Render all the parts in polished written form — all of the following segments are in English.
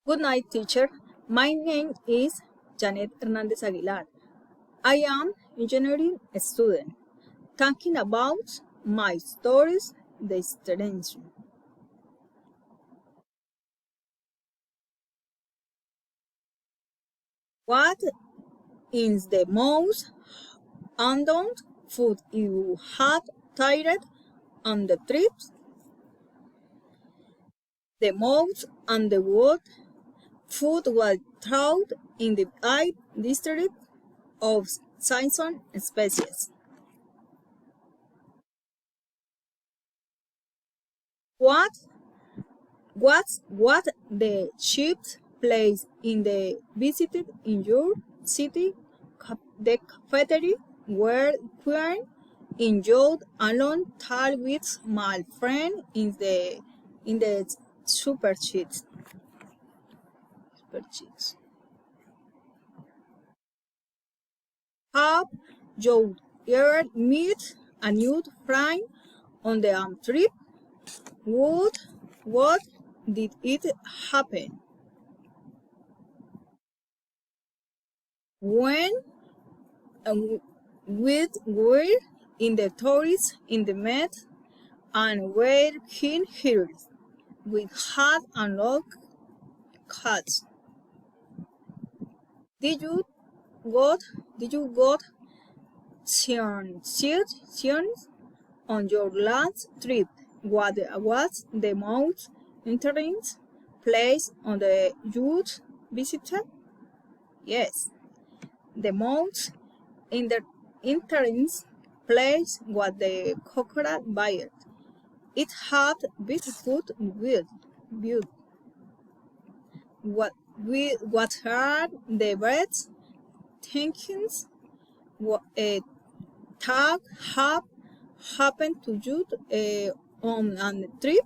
Good night, teacher. My name is Janet Hernandez Aguilar. I am engineering student. Talking about my stories, the extension. What is the most unknown food you had tried on the trip? The most underwood food was found in the I district of Simpson species. What what the cheapest place in the visited in your city? The cafeteria where when enjoyed alone talk with my friend in the super cheats. Super cheats. Have you ever meet a new friend on the trip? What did it happen? When we were in the tourists in the Met and were keen heroes, we had unlocked cats. Did you got sions on your last trip? What was the most interesting place on the youth visited? Yes, the most interesting place was the Coconut Bayou. It had beautiful view. What are the best thinkings? What tag have happened to you on a trip?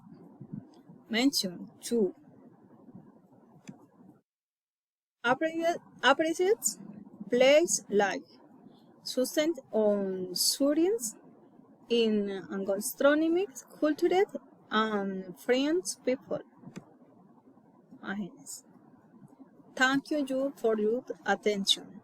Mention two. Appreciate place like Susan on science in gastronomic culture and French people. Thank you for your attention.